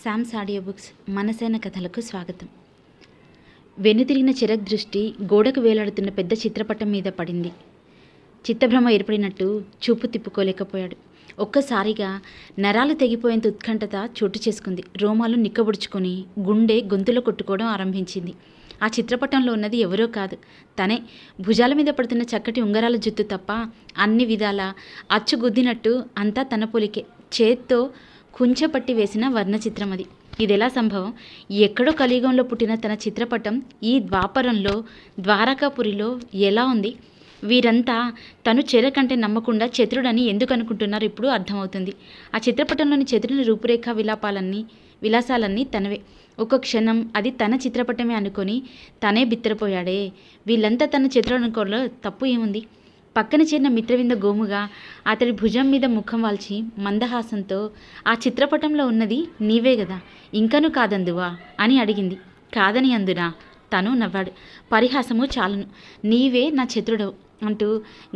శామ్స్ audio books మనసైన కథలకు స్వాగతం. వెనుతిరిగిన చిరక్ దృష్టి గోడకు వేలాడుతున్న పెద్ద చిత్రపటం మీద పడింది. చిత్తభ్రమ ఏర్పడినట్టు చూపు తిప్పుకోలేకపోయాడు. ఒక్కసారిగా నరాలు తెగిపోయేంత ఉత్కంఠత చోటు చేసుకుంది. రోమాలు నిక్కబుడుచుకొని గుండె గొంతులో కొట్టుకోవడం ఆరంభించింది. ఆ చిత్రపటంలో ఉన్నది ఎవరో కాదు, తనే. భుజాల మీద పడుతున్న చక్కటి ఉంగరాల జుత్తు తప్ప అన్ని విధాలా అచ్చుగుద్దినట్టు అంతా తన పోలికే. చేత్తో కుంచెపట్టి వేసిన వర్ణ చిత్రం అది. ఇదెలా సంభవం? ఎక్కడో కలియుగంలో పుట్టిన తన చిత్రపటం ఈ ద్వాపరంలో, ద్వారకాపురిలో ఎలా ఉంది? వీరంతా తను చెరకంటే నమ్మకుండా చతురుడని ఎందుకు అనుకుంటున్నారు ఇప్పుడు అర్థమవుతుంది. ఆ చిత్రపటంలోని చతురుని రూపురేఖ విలాసాలన్నీ తనవే. ఒక క్షణం అది తన చిత్రపటమే అనుకొని తనే బిత్తరపోయాడే. వీళ్ళంతా తన చిత్రం అనుకోవడంలో తప్పు ఏముంది? పక్కన చేరిన మిత్రవింద గోముగా అతడి భుజం మీద ముఖం వాల్చి మందహాసంతో, ఆ చిత్రపటంలో ఉన్నది నీవే గదా, ఇంకనూ కాదందువా అని అడిగింది. కాదని అందునా? తను నవ్వాడు. పరిహాసము చాలును, నీవే నా చతురుడవు అంటూ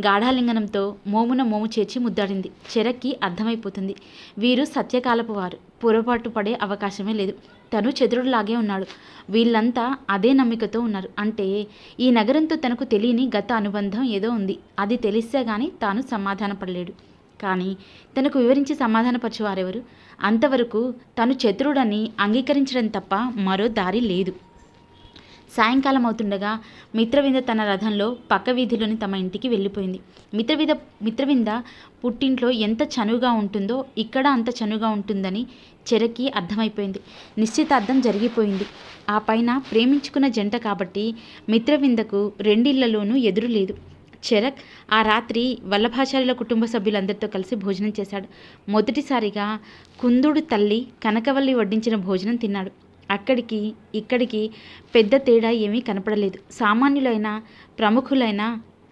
గాఢాలింగనంతో మోమున మోము చేర్చి ముద్దాడింది. చెరక్కి అర్థమైపోతుంది, వీరు సత్యకాలపు వారు, పొరపాటు పడే అవకాశమే లేదు. తను చతురుడులాగే ఉన్నాడు. వీళ్ళంతా అదే నమ్మికతో ఉన్నారు. అంటే ఈ నగరంతో తనకు తెలియని గత అనుబంధం ఏదో ఉంది. అది తెలిస్తే గాని తాను సమాధానపడలేడు. కానీ తనకు వివరించి సమాధానపరచువారెవరు? అంతవరకు తను చతురుడని అంగీకరించడం తప్ప మరో దారి లేదు. సాయంకాలం అవుతుండగా మిత్రవింద తన రథంలో పక్క వీధిలోని తమ ఇంటికి వెళ్ళిపోయింది. మిత్రవింద పుట్టింట్లో ఎంత చనువుగా ఉంటుందో ఇక్కడ అంత చనువుగా ఉంటుందని చెరక్కి అర్థమైపోయింది. నిశ్చితార్థం జరిగిపోయింది. ఆ పైన ప్రేమించుకున్న జంట కాబట్టి మిత్రవిందకు రెండిళ్లలోనూ ఎదురు లేదు. చెరక్ ఆ రాత్రి వల్లభాచార్యుల కుటుంబ సభ్యులందరితో కలిసి భోజనం చేశాడు. మొదటిసారిగా కుందుడు తల్లి కనకవల్లి వడ్డించిన భోజనం తిన్నాడు. అక్కడికి ఇక్కడికి పెద్ద తేడా ఏమీ కనపడలేదు. సామాన్యులైన ప్రముఖులైన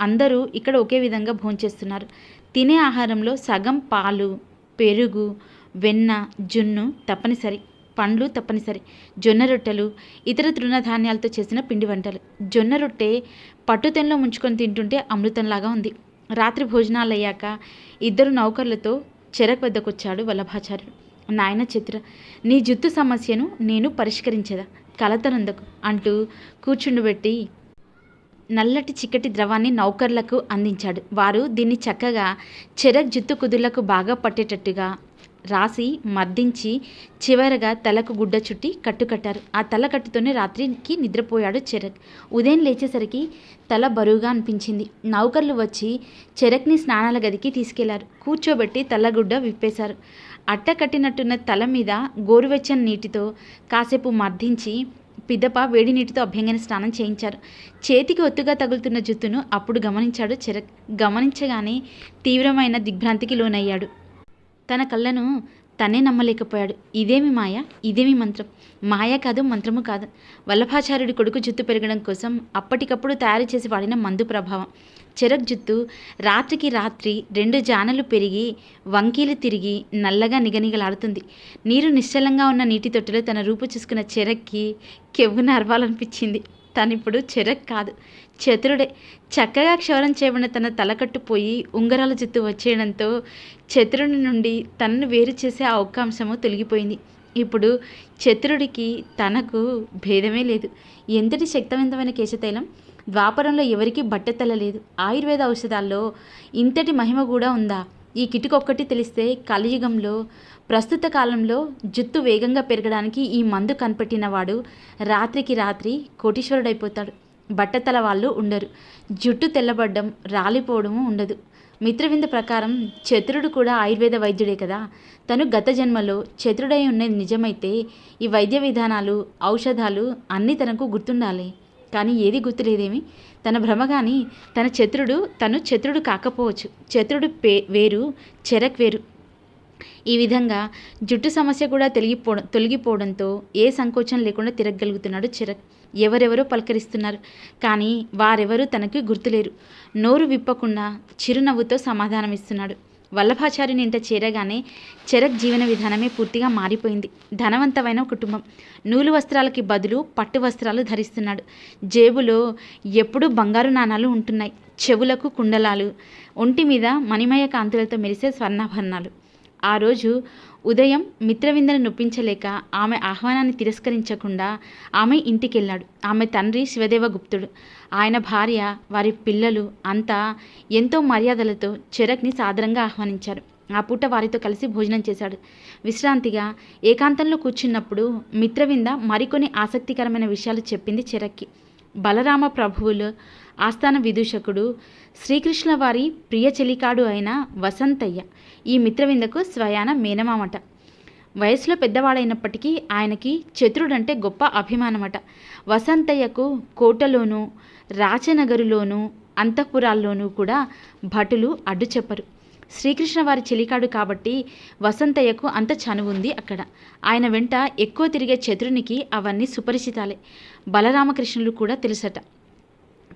అందరూ ఇక్కడ ఒకే విధంగా భోంచేస్తున్నారు. తినే ఆహారంలో సగం పాలు, పెరుగు, వెన్న, జున్ను తప్పనిసరి, పండ్లు తప్పనిసరి, జొన్న రొట్టెలు, ఇతర తృణధాన్యాలతో చేసిన పిండి వంటలు. జొన్న రొట్టె పట్టుతెనలో ముంచుకొని తింటుంటే అమృతంలాగా ఉంది. రాత్రి భోజనాలు అయ్యాక ఇద్దరు నౌకర్లతో చెరక్ వద్దకొచ్చాడు వల్లభాచార్యుడు. నాయన చిత్ర, నీ జుత్తు సమస్యను నేను పరిష్కరించదా, కలతనందకు అంటూ కూర్చుండబెట్టి నల్లటి చిక్కటి ద్రవాన్ని నౌకర్లకు అందించాడు. వారు దీన్ని చక్కగా చెరక్ జుత్తు కుదుళ్లకు బాగా పట్టేటట్టుగా రాసి మర్దించి చివరగా తలకు గుడ్డ చుట్టి కట్టారు. ఆ తల కట్టుతోనే రాత్రికి నిద్రపోయాడు చెరక్. ఉదయం లేచేసరికి తల బరువుగా అనిపించింది. నౌకర్లు వచ్చి చెరక్ని స్నానాల గదికి తీసుకెళ్లారు. కూర్చోబెట్టి తలగుడ్డ విప్పేశారు. అట్ట కట్టినట్టున్న తల మీద గోరువెచ్చని నీటితో కాసేపు మర్దించి పిదప వేడి నీటితో అభ్యంగన స్నానం చేయించారు. చేతికి ఒత్తుగా తగులుతున్న జుత్తును అప్పుడు గమనించాడు చెరక్. గమనించగానే తీవ్రమైన దిగ్భ్రాంతికి లోనయ్యాడు. తన కళ్ళను తనే నమ్మలేకపోయాడు. ఇదేమి మాయ, ఇదేమి మంత్రం? మాయ కాదు, మంత్రము కాదు. వల్లభాచార్యుడి కొడుకు జుత్తు పెరగడం కోసం అప్పటికప్పుడు తయారు చేసి వాడిన మందు ప్రభావం. చెరక్ జుత్తు రాత్రికి రాత్రి 2 జానలు పెరిగి వంకీలు తిరిగి నల్లగా నిగనిగలాడుతుంది. నీరు నిశ్చలంగా ఉన్న నీటి తొట్టెలో తన రూపు చూసుకున్న చెరక్కి కెవ్వున అరవాలనిపించింది. తనిప్పుడు చెరక్ కాదు, చతురుడే. చక్కగా క్షవరం చేయబడిన తన తలకట్టు పోయి ఉంగరాల జుత్తు వచ్చేయడంతో చతురుని నుండి తనను వేరు చేసే ఆ ఒక్క అంశము తొలగిపోయింది. ఇప్పుడు చతురుడికి తనకు భేదమే లేదు. ఎంతటి శక్తివంతమైన కేశతైలం! ద్వాపరంలో ఎవరికీ బట్టతల లేదు. ఆయుర్వేద ఔషధాల్లో ఇంతటి మహిమ కూడా ఉందా? ఈ కిటుకొక్కటి తెలిస్తే కలియుగంలో, ప్రస్తుత కాలంలో జుత్తు వేగంగా పెరగడానికి ఈ మందు కనిపెట్టినవాడు రాత్రికి రాత్రి కోటీశ్వరుడైపోతాడు. బట్టతల వాళ్ళు ఉండరు. జుట్టు తెల్లబడ్డం, రాలిపోవడము ఉండదు. మిత్రవింద ప్రకారం చతురుడు కూడా ఆయుర్వేద వైద్యుడే కదా. తను గత జన్మలో చతురుడై ఉన్నది నిజమైతే ఈ వైద్య విధానాలు, ఔషధాలు అన్నీ తనకు గుర్తుండాలి. కానీ ఏది గుర్తులేదేమి? తన భ్రమ. కానీ తను చతురుడు కాకపోవచ్చు. చతురుడు వేరు, చెరక్ వేరు. ఈ విధంగా జుట్టు సమస్య కూడా తొలగిపోవడంతో ఏ సంకోచం లేకుండా తిరగగలుగుతున్నాడు చెరక్. ఎవరెవరో పలకరిస్తున్నారు, కానీ వారెవరూ తనకి గుర్తులేరు. నోరు విప్పకుండా చిరునవ్వుతో సమాధానమిస్తున్నాడు. వల్లభాచార్యుని ఇంట చేరగానే చెరక్ జీవన విధానమే పూర్తిగా మారిపోయింది. ధనవంతమైన కుటుంబం. నూలు వస్త్రాలకి బదులు పట్టు వస్త్రాలు ధరిస్తున్నాడు. జేబులో ఎప్పుడూ బంగారు నాణాలు ఉంటున్నాయి. చెవులకు కుండలాలు, ఒంటి మీద మణిమయ కాంతులతో మెరిసే స్వర్ణాభరణాలు. ఆ రోజు ఉదయం మిత్రవిందను నొప్పించలేక ఆమె ఆహ్వానాన్ని తిరస్కరించకుండా ఆమె ఇంటికెళ్ళాడు. ఆమె తండ్రి శివదేవగుప్తుడు, ఆయన భార్య, వారి పిల్లలు అంతా ఎంతో మర్యాదలతో చెరక్ని సాదరంగా ఆహ్వానించారు. ఆ పూట వారితో కలిసి భోజనం చేశాడు. విశ్రాంతిగా ఏకాంతంలో కూర్చున్నప్పుడు మిత్రవింద మరికొన్ని ఆసక్తికరమైన విషయాలు చెప్పింది చెరక్కి. బలరామ ప్రభువులు ఆస్థాన విదూషకుడు శ్రీకృష్ణ వారి ప్రియ చెలికాడు అయిన వసంతయ్య ఈ మిత్రవిందకు స్వయాన మేనమామట. వయసులో పెద్దవాడైనప్పటికీ ఆయనకి చతురుడంటే గొప్ప అభిమానమట. వసంతయ్యకు కోటలోనూ రాచనగరులోనూ అంతఃపురాల్లోనూ కూడా భటులు అడ్డు చెప్పరు. శ్రీకృష్ణ వారి చెలికాడు కాబట్టి వసంతయ్యకు అంత చనువుంది అక్కడ. ఆయన వెంట ఎక్కువ తిరిగే చతురునికి అవన్నీ సుపరిచితాలే. బలరామకృష్ణులు కూడా తెలుసట.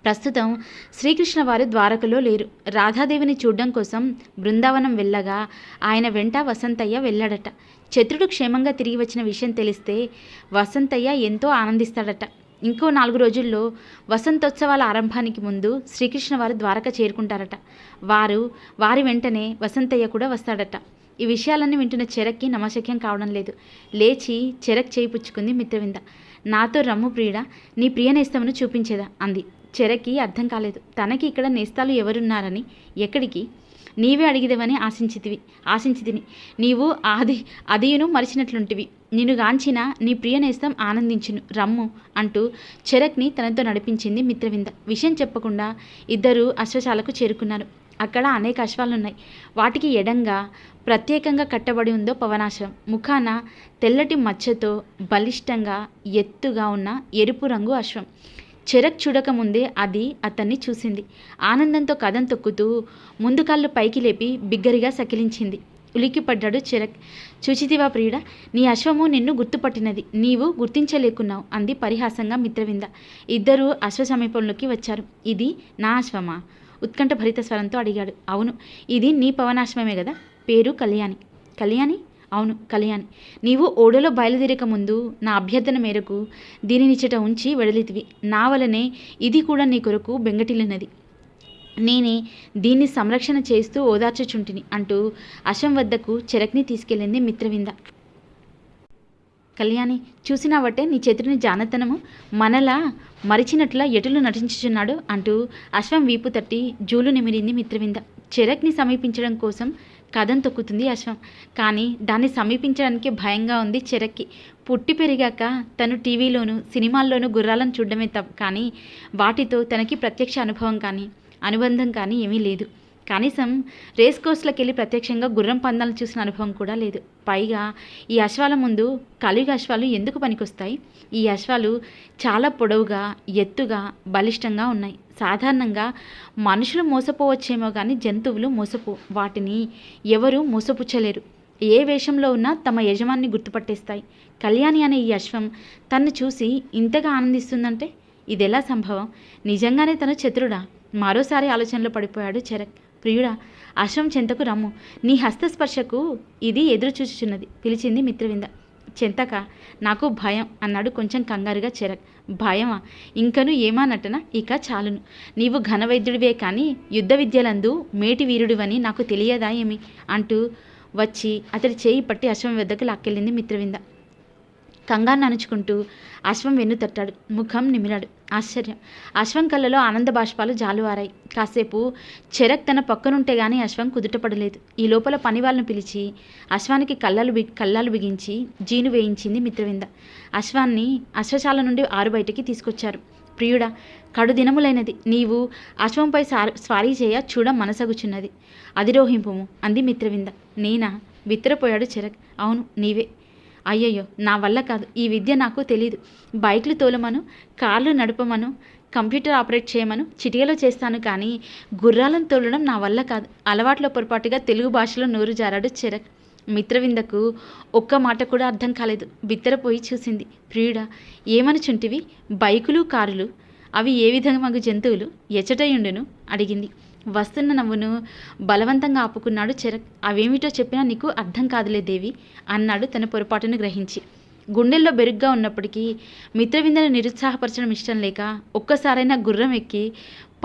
ప్రస్తుతం శ్రీకృష్ణ వారు ద్వారకలో లేరు. రాధాదేవిని చూడడం కోసం బృందావనం వెళ్ళగా ఆయన వెంట వసంతయ్య వెళ్ళాడట. చతురుడు క్షేమంగా తిరిగి వచ్చిన విషయం తెలిస్తే వసంతయ్య ఎంతో ఆనందిస్తాడట. ఇంకో 4 రోజుల్లో వసంతోత్సవాల ఆరంభానికి ముందు శ్రీకృష్ణ వారు ద్వారక చేరుకుంటారట. వారి వెంటనే వసంతయ్య కూడా వస్తాడట. ఈ విషయాలన్నీ వింటున్న చెరక్కి నమ్మశక్యం కావడం లేదు. లేచి చెరక్ చేయి పుచ్చుకుంది మిత్రవింద. నాతో రమ్ము ప్రియుడా, నీ ప్రియ నేస్తమును చూపించేదా అంది. చెరక్కి అర్థం కాలేదు. తనకి ఇక్కడ నేస్తాలు ఎవరున్నారని. ఎక్కడికి? నీవే అడిగిదవని ఆశించితిని. నీవు అదియును మరిచినట్లుంటివి. నిన్ను గాంచిన నీ ప్రియ నేస్తం ఆనందించును, రమ్ము అంటూ చెరక్ని తనతో నడిపించింది మిత్రవింద. విషయం చెప్పకుండా ఇద్దరు అశ్వశాలకు చేరుకున్నారు. అక్కడ అనేక అశ్వాలున్నాయి. వాటికి ఎడంగా ప్రత్యేకంగా కట్టబడి ఉందో పవనాశ్వం. ముఖాన తెల్లటి మచ్చతో బలిష్టంగా ఎత్తుగా ఉన్న ఎరుపు రంగు అశ్వం. చెరక్ చూడకముందే అది అతన్ని చూసింది. ఆనందంతో కదం తొక్కుతూ ముందు కాళ్ళు పైకి లేపి బిగ్గరిగా సకిలించింది. ఉలిక్కిపడ్డాడు చెరక్. చూచితివా ప్రియుడా, నీ అశ్వము నిన్ను గుర్తుపట్టినది, నీవు గుర్తించలేకున్నావు అంది పరిహాసంగా మిత్రవింద. ఇద్దరూ అశ్వ సమీపంలోకి వచ్చారు. ఇది నా అశ్వమా? ఉత్కంఠ భరిత స్వరంతో అడిగాడు. అవును, ఇది నీ పవనాశ్వమే కదా. పేరు కళ్యాణి. కళ్యాణి? అవును, కళ్యాణి. నీవు ఓడలో బయలుదేరక ముందు నా అభ్యర్థన మేరకు దీనినిచ్చట ఉంచి వెడలితివి. నా వలనే ఇది కూడా నీ కొరకు బెంగటిల్లినది. నేనే దీన్ని సంరక్షణ చేస్తూ ఓదార్చుచుంటిని అంటూ అశ్వం వద్దకు చెరక్ని తీసుకెళ్ళింది మిత్రవింద. కళ్యాణి, చూసినావటే నీ చతురుని జానతనము, మనలా మరిచినట్ల ఎటులు నటించుచున్నాడు అంటూ అశ్వం వీపు తట్టి జూలు నిమిరింది మిత్రవింద. చెరక్ని సమీపించడం కోసం కదం తొక్కుతుంది అశ్వం. కానీ దాన్ని సమీపించడానికి భయంగా ఉంది చెరక్కి. పుట్టి పెరిగాక తను టీవీలోనూ సినిమాల్లోనూ గుర్రాలను చూడడమే కానీ వాటితో తనకి ప్రత్యక్ష అనుబంధం కానీ ఏమీ లేదు. కనీసం రేస్ కోర్సులకు వెళ్ళి ప్రత్యక్షంగా గుర్రం పందాలను చూసిన అనుభవం కూడా లేదు. పైగా ఈ అశ్వాల ముందు కలియుగ అశ్వాలు ఎందుకు పనికొస్తాయి? ఈ అశ్వాలు చాలా పొడవుగా, ఎత్తుగా, బలిష్టంగా ఉన్నాయి. సాధారణంగా మనుషులు మోసపోవచ్చేమో కానీ జంతువులు వాటిని ఎవరూ మోసపుచ్చలేరు. ఏ వేషంలో ఉన్నా తమ యజమాన్ని గుర్తుపట్టేస్తాయి. కళ్యాణి అనే ఈ అశ్వం తన్ను చూసి ఇంతగా ఆనందిస్తుందంటే ఇదెలా సంభవం? నిజంగానే తను చతురుడా? మరోసారి ఆలోచనలో పడిపోయాడు చెరక్. ప్రియుడా, అశ్వం చెంతకు రమ్ము, నీ హస్తస్పర్శకు ఇది ఎదురు చూచుచున్నది పిలిచింది మిత్రవింద. చెంతక? నాకు భయం అన్నాడు కొంచెం కంగారుగా చెరక్. భయమా? ఇంకను ఏమా నటన? ఇక చాలును. నీవు ఘనవైద్యుడివే కానీ యుద్ధ విద్యలందు మేటి వీరుడివని నాకు తెలియదా ఏమి అంటూ వచ్చి అతడి చేయి పట్టి అశ్వం వద్దకు లాక్కెళ్ళింది మిత్రవింద. కంగాన్ని అణుచుకుంటూ అశ్వం వెన్ను తట్టాడు. ముఖం నిమిరాడు. ఆశ్చర్యం. అశ్వం కళ్ళలో ఆనంద బాష్పాలు జాలువారాయి. కాసేపు చెరక్ తన పక్కనుంటే గానీ అశ్వం కుదుటపడలేదు. ఈ లోపల పని వాళ్ళను పిలిచి అశ్వానికి కళ్ళాలు బిగించి జీను వేయించింది మిత్రవింద. అశ్వాన్ని అశ్వశాల నుండి బయటికి తీసుకొచ్చారు. ప్రియుడా, కడు దినములైనది. నీవు అశ్వంపై స్వారీ చేయ చూడ మనసగుచున్నది. అధిరోహింపుము అంది మిత్రవింద. నేనా? బిత్తరపోయాడు చెరక్. అవును, నీవే. అయ్యయ్యో, నా వల్ల కాదు. ఈ విద్య నాకు తెలీదు. బైక్లు తోలమను, కార్లు నడపమను, కంప్యూటర్ ఆపరేట్ చేయమను చిటికలో చేస్తాను కానీ గుర్రాలను తోలడం నా వల్ల కాదు. అలవాట్లో పొరపాటుగా తెలుగు భాషలో నోరు జారాడు చెరక్. మిత్రవిందకు ఒక్క మాట కూడా అర్థం కాలేదు. బిత్తరపోయి చూసింది. ప్రియుడా, ఏమనుచుంటివి? బైకులు, కారులు అవి ఏ విధంగా జంతువులు ఎచ్చటయుండును అడిగింది. వస్తున్న నవ్వును బలవంతంగా ఆపుకున్నాడు చెరక్. అవేమిటో చెప్పినా నీకు అర్థం కాదులే దేవి అన్నాడు తన పొరపాటును గ్రహించి. గుండెల్లో బెరుగ్గా ఉన్నప్పటికీ మిత్రవిందను నిరుత్సాహపరచడం ఇష్టం లేక ఒక్కసారైనా గుర్రం ఎక్కి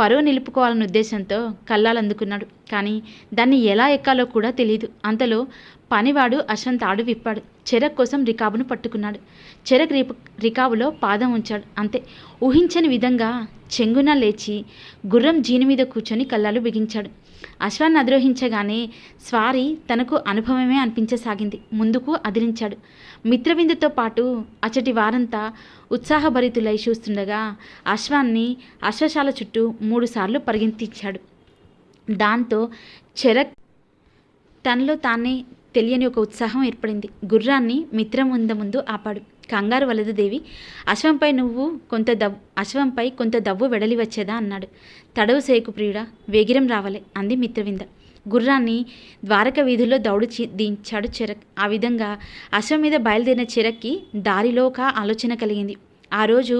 పరువు నిలుపుకోవాలన్న ఉద్దేశంతో కళ్ళాలందుకున్నాడు. కానీ దాన్ని ఎలా ఎక్కాలో కూడా తెలియదు. అంతలో పనివాడు అశ్వంత్ తాడు విప్పాడు. చెరక్ కోసం రికాబును పట్టుకున్నాడు. చెరక్ రికాబులో పాదం ఉంచాడు. అంతే. ఊహించని విధంగా చెంగున లేచి గుర్రం జీని మీద కూర్చొని కళ్ళాలు బిగించాడు. అశ్వాన్ని అధిరోహించగానే స్వారీ తనకు అనుభవమే అనిపించసాగింది. ముందుకు అదిలించాడు. మిత్రవిందుతో పాటు అచ్చటి వారంతా ఉత్సాహభరితులై చూస్తుండగా అశ్వాన్ని అశ్వశాల చుట్టూ 3 సార్లు పరిగెత్తించాడు. దాంతో చెరక్ తనలో తానే తెలియని ఒక ఉత్సాహం ఏర్పడింది. గుర్రాన్ని మిత్రం ముందు ఆపాడు. కంగారు వలదు దేవి, అశ్వంపై కొంత దవ్వు వెడలి వచ్చేదా అన్నాడు. తడవు సేకు ప్రియుడా, వేగిరం రావలే అంది మిత్రవింద. గుర్రాన్ని ద్వారక వీధుల్లో దించాడు చెరక్. ఆ విధంగా అశ్వం మీద బయలుదేరిన చెరక్కి దారిలో ఒక ఆలోచన కలిగింది. ఆ రోజు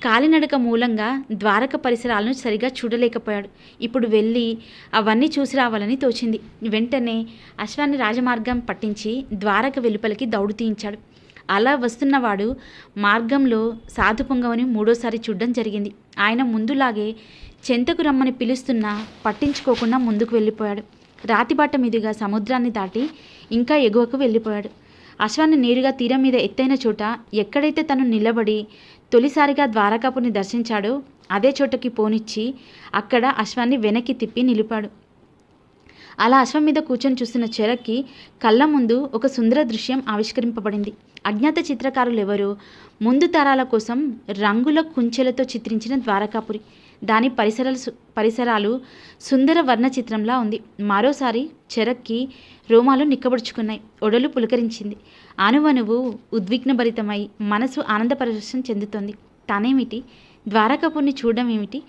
కాలినడక మూలంగా ద్వారక పరిసరాలను సరిగా చూడలేకపోయాడు. ఇప్పుడు వెళ్ళి అవన్నీ చూసి రావాలని తోచింది. వెంటనే అశ్వాన్ని రాజమార్గం పట్టించి ద్వారక వెలుపలికి దౌడు తీయించాడు. అలా వస్తున్నవాడు మార్గంలో సాధుపుంగవుని 3వసారి చూడ్డం జరిగింది. ఆయన ముందులాగే చెంతకు రమ్మని పిలుస్తున్నా పట్టించుకోకుండా ముందుకు వెళ్ళిపోయాడు. రాతిబాట మీదుగా సముద్రాన్ని దాటి ఇంకా ఎగువకు వెళ్ళిపోయాడు. అశ్వాన్ని నేరుగా తీరం మీద ఎత్తైన చోట ఎక్కడైతే తను నిలబడి తొలిసారిగా ద్వారకాపుని దర్శించాడో అదే చోటకి పోనిచ్చి అక్కడ అశ్వాన్ని వెనక్కి తిప్పి నిలిపాడు. అలా అశ్వం మీద కూర్చొని చూస్తున్న చెరక్కి కళ్ళ ముందు ఒక సుందర దృశ్యం ఆవిష్కరింపబడింది. అజ్ఞాత చిత్రకారులెవరో ముందు తరాల కోసం రంగుల కుంచెలతో చిత్రించిన ద్వారకాపురి. దాని పరిసరాలు సుందర వర్ణ చిత్రంలా ఉంది. మరోసారి చెరక్కి రోమాలు నిక్కబడుచుకున్నాయి. ఒడలు పులకరించింది. అణువణువు ఉద్విగ్నభరితమై మనసు ఆనందపరవశం చెందుతోంది. తానేమిటి, ద్వారకాపురిని చూడడం ఏమిటి,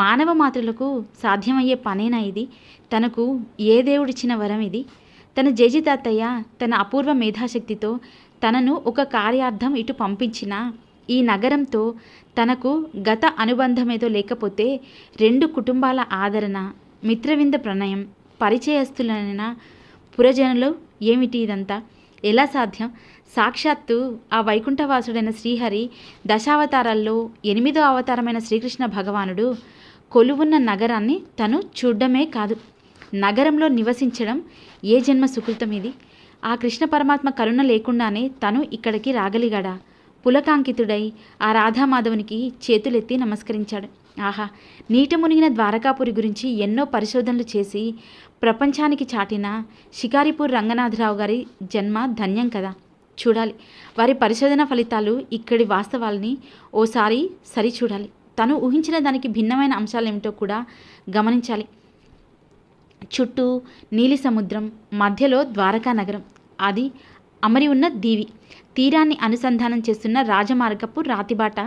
మానవ మాతృలకు సాధ్యమయ్యే పనేనా ఇది? తనకు ఏ దేవుడిచ్చిన వరం ఇది? తన జేజి తాతయ్య తన అపూర్వ మేధాశక్తితో తనను ఒక కార్యార్థం ఇటు పంపించిన ఈ నగరంతో తనకు గత అనుబంధమేదో లేకపోతే 2 కుటుంబాల ఆదరణ, మిత్రవింద ప్రణయం, పరిచయస్తులైన పురజనులు ఏమిటి ఇదంతా? ఎలా సాధ్యం? సాక్షాత్తు ఆ వైకుంఠవాసుడైన శ్రీహరి దశావతారాల్లో 8వ అవతారమైన శ్రీకృష్ణ భగవానుడు కొలువున్న నగరాన్ని తను చూడ్డమే కాదు, నగరంలో నివసించడం ఏ జన్మ సుకృతం ఇది? ఆ కృష్ణ పరమాత్మ కరుణ లేకుండానే తను ఇక్కడికి రాగలిగాడా? పులకాంకితుడై ఆ రాధామాధవునికి చేతులెత్తి నమస్కరించాడు. ఆహా, నీట మునిగిన ద్వారకాపురి గురించి ఎన్నో పరిశోధనలు చేసి ప్రపంచానికి చాటిన షికారిపూర్ రంగనాథరావు గారి జన్మ ధన్యం కదా. చూడాలి, వారి పరిశోధన ఫలితాలు ఇక్కడి వాస్తవాల్ని ఓసారి సరిచూడాలి. తను ఊహించిన దానికి భిన్నమైన అంశాలేమిటో కూడా గమనించాలి. చుట్టూ నీలి సముద్రం, మధ్యలో ద్వారకా నగరం, అది అమరి ఉన్న దీవి, తీరాన్ని అనుసంధానం చేస్తున్న రాజమార్గపు రాతిబాట,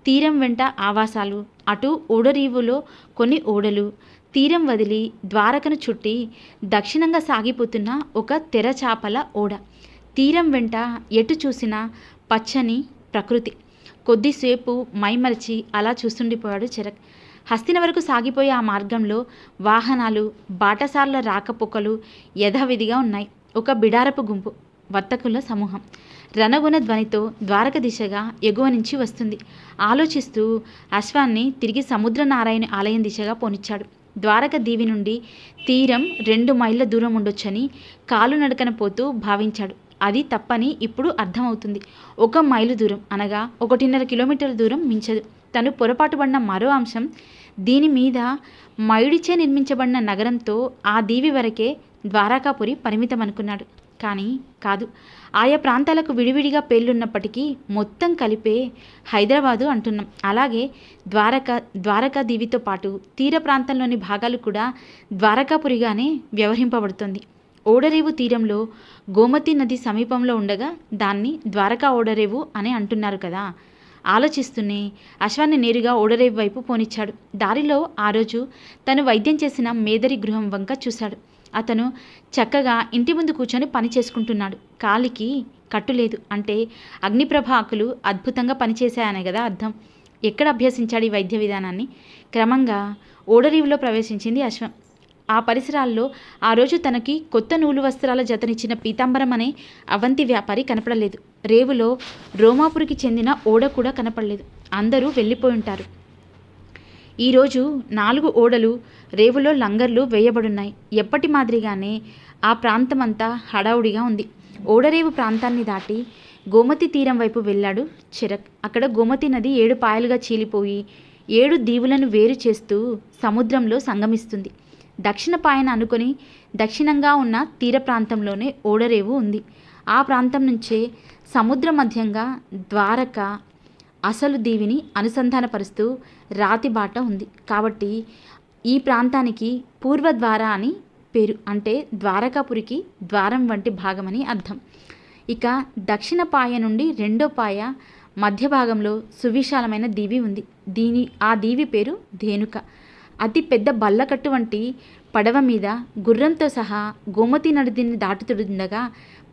తీరం వెంట ఆవాసాలు, అటు ఓడరీవులో కొన్ని ఓడలు, తీరం వదిలి ద్వారకను చుట్టి దక్షిణంగా సాగిపోతున్న ఒక తెరచాపల ఓడ, తీరం వెంట ఎటు చూసినా పచ్చని ప్రకృతి. కొద్దిసేపు మైమరిచి అలా చూస్తుండిపోయాడు చెరక్. హస్తినవరకు సాగిపోయే ఆ మార్గంలో వాహనాలు, బాటసార్ల రాకపోకలు యథావిధిగా ఉన్నాయి. ఒక బిడారపు గుంపు, వర్తకుల సమూహం రణగుణ ధ్వనితో ద్వారక దిశగా ఎగువ నుంచి వస్తుంది. ఆలోచిస్తూ అశ్వాన్ని తిరిగి సముద్రనారాయణ ఆలయం దిశగా పోనిచ్చాడు. ద్వారక దీవి నుండి తీరం 2 మైళ్ళ దూరం ఉండొచ్చని కాలు నడకన పోతూ భావించాడు. అది తప్పని ఇప్పుడు అర్థమవుతుంది. 1 మైలు దూరం అనగా 1.5 కిలోమీటర్ల దూరం మించదు. తను పొరపాటు పడిన మరో అంశం, దీని మీద మైడిచే నిర్మించబడిన నగరంతో ఆ దీవి వరకే ద్వారకాపురి పరిమితం అనుకున్నాడు. కానీ కాదు. ఆయా ప్రాంతాలకు విడివిడిగా పేర్లున్నప్పటికీ మొత్తం కలిపే హైదరాబాదు అంటున్నాం. అలాగే ద్వారకా దీవితో పాటు తీర ప్రాంతంలోని భాగాలు కూడా ద్వారకాపురిగానే వ్యవహరింపబడుతుంది. ఓడరేవు తీరంలో గోమతి నది సమీపంలో ఉండగా దాన్ని ద్వారకా ఓడరేవు అని అంటున్నారు కదా. ఆలోచిస్తూనే అశ్వాన్ని నేరుగా ఓడరేవు వైపు పోనిచ్చాడు. దారిలో ఆ రోజు తను వైద్యం చేసిన మేదరి గృహం వంక చూశాడు. అతను చక్కగా ఇంటి ముందు కూర్చొని పని చేసుకుంటున్నాడు. కాలికి కట్టులేదు అంటే అగ్నిప్రభ ఆకులు అద్భుతంగా పనిచేశాయనే కదా అర్థం. ఎక్కడ అభ్యసించాడు ఈ వైద్య విధానాన్ని? క్రమంగా ఓడరీవులో ప్రవేశించింది అశ్వం. ఆ పరిసరాల్లో ఆ రోజు తనకి కొత్త నూలు వస్త్రాల జతనిచ్చిన పీతాంబరం అనే అవంతి వ్యాపారి కనపడలేదు. రేవులో రోమాపురికి చెందిన ఓడ కూడా కనపడలేదు. అందరూ వెళ్ళిపోయి ఉంటారు. ఈరోజు 4 ఓడలు రేవులో లంగర్లు వేయబడున్నాయి. ఎప్పటి మాదిరిగానే ఆ ప్రాంతమంతా హడావుడిగా ఉంది. ఓడరేవు ప్రాంతాన్ని దాటి గోమతి తీరం వైపు వెళ్ళాడు చెరక్. అక్కడ గోమతి నది 7 పాయలుగా చీలిపోయి 7 దీవులను వేరు చేస్తూ సముద్రంలో సంగమిస్తుంది. దక్షిణ పాయన అనుకొని దక్షిణంగా ఉన్న తీర ప్రాంతంలోనే ఓడరేవు ఉంది. ఆ ప్రాంతం నుంచే సముద్ర మధ్యంగా ద్వారక అసలు దీవిని అనుసంధానపరుస్తూ రాతిబాట ఉంది. కాబట్టి ఈ ప్రాంతానికి పూర్వద్వార అని పేరు. అంటే ద్వారకాపురికి ద్వారం వంటి భాగమని అర్థం. ఇక దక్షిణ పాయ నుండి రెండో పాయ మధ్య భాగంలో సువిశాలమైన దీవి ఉంది. ఆ దీవి పేరు ధేనుక. అతి పెద్ద బల్లకట్టు వంటి పడవ మీద గుర్రంతో సహా గోమతి నదిని దాటుతుండగా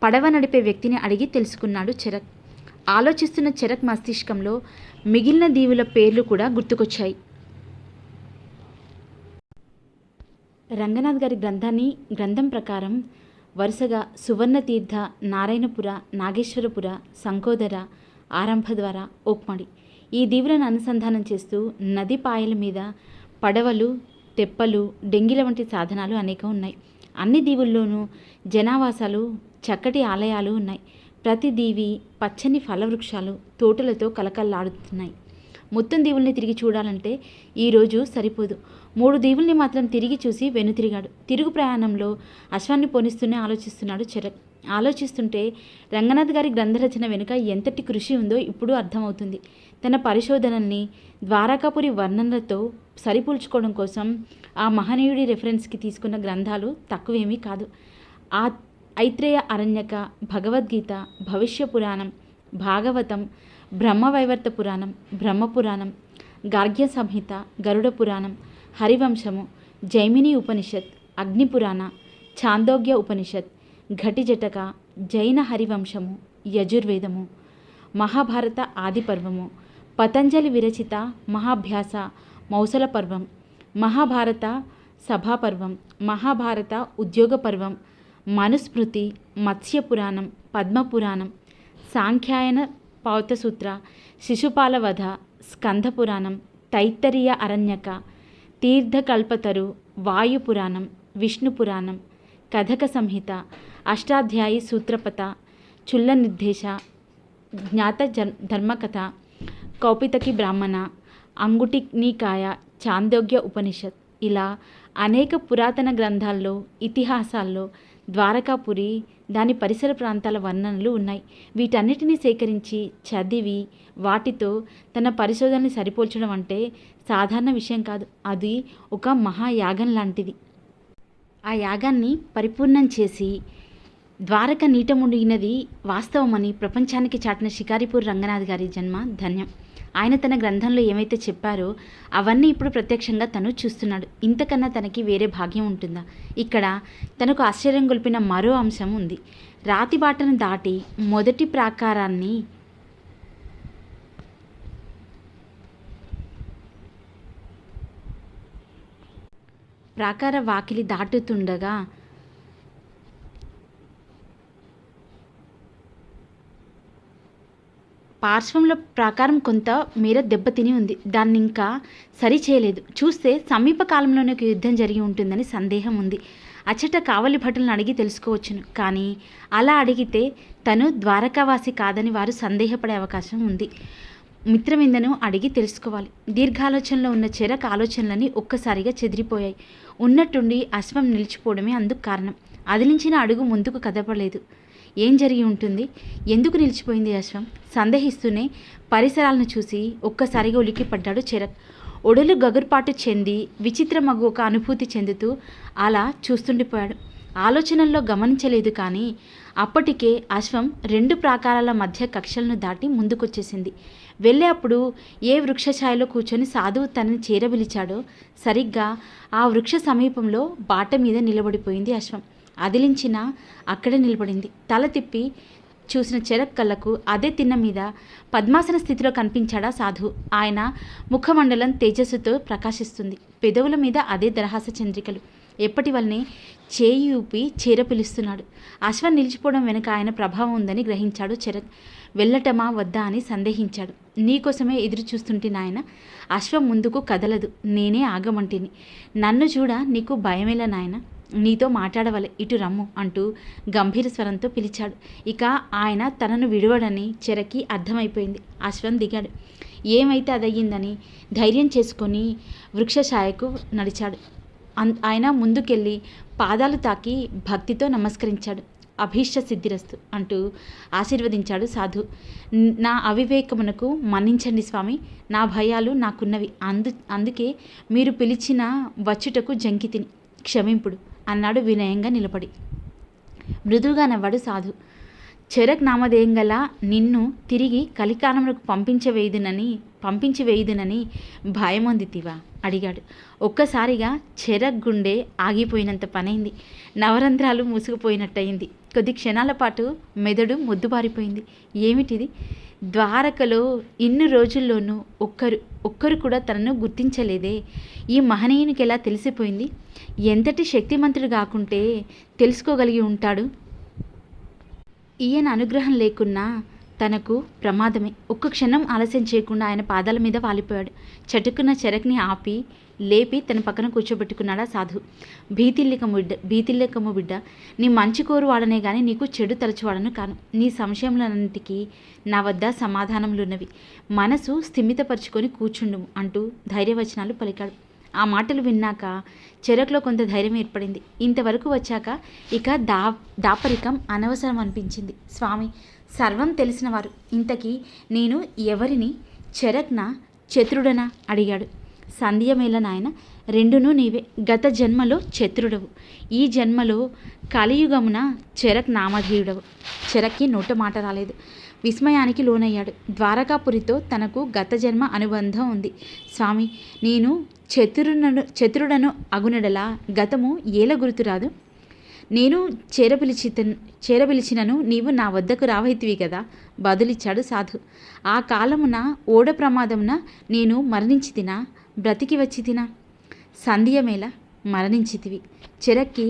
పడవ నడిపే వ్యక్తిని అడిగి తెలుసుకున్నాడు చెరక్. ఆలోచిస్తున్న చెరక్ మస్తిష్కంలో మిగిలిన దీవుల పేర్లు కూడా గుర్తుకొచ్చాయి. రంగనాథ్ గారి గ్రంథం ప్రకారం వరుసగా సువర్ణతీర్థ, నారాయణపుర, నాగేశ్వరపుర, సంకోదర, ఆరంభద్వార, ఓక్మడి ఈ దీవులను అనుసంధానం చేస్తూ నది పాయల మీద పడవలు, తెప్పలు, డెంగిల వంటి సాధనాలు అనేకం ఉన్నాయి. అన్ని దీవుల్లోనూ జనావాసాలు, చక్కటి ఆలయాలు ఉన్నాయి. ప్రతి దీవి పచ్చని ఫలవృక్షాలు, తోటలతో కలకల్లాడుతున్నాయి. మొత్తం దీవుల్ని తిరిగి చూడాలంటే ఈరోజు సరిపోదు. 3 దీవుల్ని మాత్రం తిరిగి చూసి వెనుతిరిగాడు. తిరుగు ప్రయాణంలో అశ్వాన్ని పోనిస్తూనే ఆలోచిస్తున్నాడు చెరక్. ఆలోచిస్తుంటే రంగనాథ్ గారి గ్రంథరచన వెనుక ఎంతటి కృషి ఉందో ఇప్పుడు అర్థమవుతుంది. తన పరిశోధనల్ని ద్వారకాపురి వర్ణనలతో సరిపోల్చుకోవడం కోసం ఆ మహనీయుడి రెఫరెన్స్కి తీసుకున్న గ్రంథాలు తక్కువేమీ కాదు. ఆ ఐత్రేయ అరణ్యక, భగవద్గీత, భవిష్య పురాణం, భాగవతం, బ్రహ్మవైవర్త పురాణం, బ్రహ్మపురాణం, గార్గ్య సంహిత, గరుడ పురాణం, హరివంశము, జైమిని ఉపనిషత్, అగ్నిపురాణ, ఛాందోగ్య ఉపనిషత్, ఘటిజటక, జైన హరివంశము, యజుర్వేదము, మహాభారత ఆది పర్వము, పతంజలి విరచిత మహాభ్యాస మౌసల పర్వం, మహాభారత సభాపర్వం, మహాభారత ఉద్యోగ పర్వం, మనుస్మృతి, మత్స్య పురాణం, పద్మపురాణం, సాంఖ్యాయన పౌతసూత్ర, శిశుపాలవధ, స్కంధపురాణం, తైత్తరీయ అరణ్యక, తీర్థకల్పతరు, వాయుపురాణం, విష్ణుపురాణం, కథక సంహిత, అష్టాధ్యాయి సూత్రపత, చుల్ల నిర్దేశ, జ్ఞాత ధర్మకథ, కౌపితకి బ్రాహ్మణ, అంగుటినీకాయ, చాందోగ్య ఉపనిషత్ ఇలా అనేక పురాతన గ్రంథాల్లో, ఇతిహాసాల్లో ద్వారకాపురి, దాని పరిసర ప్రాంతాల వర్ణనలు ఉన్నాయి. వీటన్నిటినీ సేకరించి చదివి వాటితో తన పరిశోధనని సరిపోల్చడం అంటే సాధారణ విషయం కాదు. అది ఒక మహాయాగం లాంటిది. ఆ యాగాన్ని పరిపూర్ణం చేసి ద్వారక నీట మునిగినది వాస్తవమని ప్రపంచానికి చాటిన షికారిపూర్ రంగనాథ్ గారి జన్మ ధన్యం. ఆయన తన గ్రంథంలో ఏమైతే చెప్పారో అవన్నీ ఇప్పుడు ప్రత్యక్షంగా తను చూస్తున్నాడు. ఇంతకన్నా తనకి వేరే భాగ్యం ఉంటుందా? ఇక్కడ తనకు ఆశ్చర్యం గొల్పిన మరో అంశం ఉంది. రాతిబాటను దాటి మొదటి ప్రాకార వాకిలి దాటుతుండగా పార్శ్వంలో ప్రాకారం కొంత మేర దెబ్బతిని ఉంది. దాన్ని ఇంకా సరి చేయలేదు. చూస్తే సమీప కాలంలోనే ఒక యుద్ధం జరిగి ఉంటుందని సందేహం ఉంది. అచ్చట కావలి భటులను అడిగి తెలుసుకోవచ్చును. కానీ అలా అడిగితే తను ద్వారకావాసి కాదని వారు సందేహపడే అవకాశం ఉంది. మిత్రవిందను అడిగి తెలుసుకోవాలి. దీర్ఘాలోచనలో ఉన్న చెరక్ ఆలోచనలని ఒక్కసారిగా చెదిరిపోయాయి. ఉన్నట్టుండి అశ్వం నిలిచిపోవడమే అందుకు కారణం. అదిలించిన అడుగు ముందుకు కదపలేదు. ఏం జరిగి ఉంటుంది? ఎందుకు నిలిచిపోయింది అశ్వం? సందేహిస్తూనే పరిసరాలను చూసి ఒక్కసారిగా ఉలిక్కిపడ్డాడు చెరక్. ఒడలు గగుర్పాటు చెంది విచిత్రమగు ఒక అనుభూతి చెందుతూ అలా చూస్తుండిపోయాడు. ఆలోచనల్లో గమనించలేదు. కానీ అప్పటికే అశ్వం 2 ప్రాకారాల మధ్య కక్షలను దాటి ముందుకొచ్చేసింది. వెళ్ళే అప్పుడు ఏ వృక్షఛాయలో కూర్చొని సాధువు తనని చేరబిలిచాడో సరిగ్గా ఆ వృక్ష సమీపంలో బాట మీద నిలబడిపోయింది అశ్వం. అదిలించిన అక్కడే నిలబడింది. తల తిప్పి చూసిన చెరక్ కళ్ళకు అదే తిన్న మీద పద్మాసన స్థితిలో కనిపించాడా సాధువు. ఆయన ముఖమండలం తేజస్సుతో ప్రకాశిస్తుంది. పెదవుల మీద అదే దరహాస చంద్రికలు. ఎప్పటి వల్లనే చేయి ఊపి చీర పిలుస్తున్నాడు. అశ్వం నిలిచిపోవడం వెనుక ఆయన ప్రభావం ఉందని గ్రహించాడు చరక్. వెళ్ళటమా వద్దా అని సందేహించాడు. నీకోసమే ఎదురు చూస్తుంటే నాయన, అశ్వం ముందుకు కదలదు, నేనే ఆగమంటిని. నన్ను చూడ నీకు భయమేలా నాయన, నీతో మాట్లాడవలే, ఇటు రమ్ము అంటూ గంభీర స్వరంతో పిలిచాడు. ఇక ఆయన తనను విడవడని చెరకి అర్థమైపోయింది. అశ్వం దిగాడు. ఏమైతే అదయ్యిందని ధైర్యం చేసుకొని వృక్షఛాయకు నడిచాడు. ఆయన ముందుకెళ్ళి పాదాలు తాకి భక్తితో నమస్కరించాడు. అభీష్ట సిద్ధిరస్తు అంటూ ఆశీర్వదించాడు సాధు. నా అవివేకమునకు మన్నించండి స్వామి, నా భయాలు నాకున్నవి, అందుకే మీరు పిలిచిన వచ్చుటకు జంకితిని, క్షమింపుడు అన్నాడు వినయంగా నిలబడి. మృదువుగా నవ్వాడు సాధు. చెరక్ నామధేయం గల నిన్ను తిరిగి కలికాలమునకు పంపించి వేయుదునని భయమొందితివా అడిగాడు. ఒక్కసారిగా చెరక్ గుండె ఆగిపోయినంత పనైంది. నవరంధ్రాలు మూసుకుపోయినట్టయింది. కొద్ది క్షణాల పాటు మెదడు మొద్దుబారిపోయింది. ఏమిటిది? ద్వారకలో ఇన్ని రోజుల్లోనూ ఒక్కరు కూడా తనను గుర్తించలేదే. ఈ మహనీయునికి ఎలా తెలిసిపోయింది? ఎంతటి శక్తిమంతుడు కాకుంటే తెలుసుకోగలిగి ఉంటాడు? ఈయన అనుగ్రహం లేకున్నా తనకు ప్రమాదమే. ఒక్క క్షణం ఆలస్యం చేయకుండా ఆయన పాదాల మీద వాలిపోయాడు. చటుక్కున్న చెరక్ని ఆపి లేపి తన పక్కన కూర్చోబెట్టుకున్నాడా సాధు. భీతిల్లకము బిడ్డ, నీ మంచి కోరు వాడనే గాని నీకు చెడు తలచువాడను కాను. నీ సంశయములన్నింటికీ నా వద్ద సమాధానములున్నవి. మనసు స్థిమితపరుచుకొని కూర్చుండుము అంటూ ధైర్యవచనాలు పలికాడు. ఆ మాటలు విన్నాక చెరక్లో కొంత ధైర్యం ఏర్పడింది. ఇంతవరకు వచ్చాక ఇక దాపరికం అనవసరం అనిపించింది. స్వామి సర్వం తెలిసినవారు, ఇంతకీ నేను ఎవరిని? చెరక్నా చతురుడనా అడిగాడు. సంధ్యమేళ నాయన, రెండునూ నీవే. గత జన్మలో చతురుడవు, ఈ జన్మలో కలియుగమున చెరక్ నామధేయుడవు. చెరక్కి నోట మాట రాలేదు. విస్మయానికి లోనయ్యాడు. ద్వారకాపురితో తనకు గత జన్మ అనుబంధం ఉంది. స్వామి, నేను చతురుడను అగునడలా గతము ఏల గుర్తురాదు. నేను చేరపిలిచినను నీవు నా వద్దకు రావైతివి కదా బదులిచ్చాడు సాధు. ఆ కాలమున ఓడ ప్రమాదమున నేను మరణించితినా, బ్రతికి వచ్చి తినా? సంధ్యమేళ మరణించితివి. చెరక్కి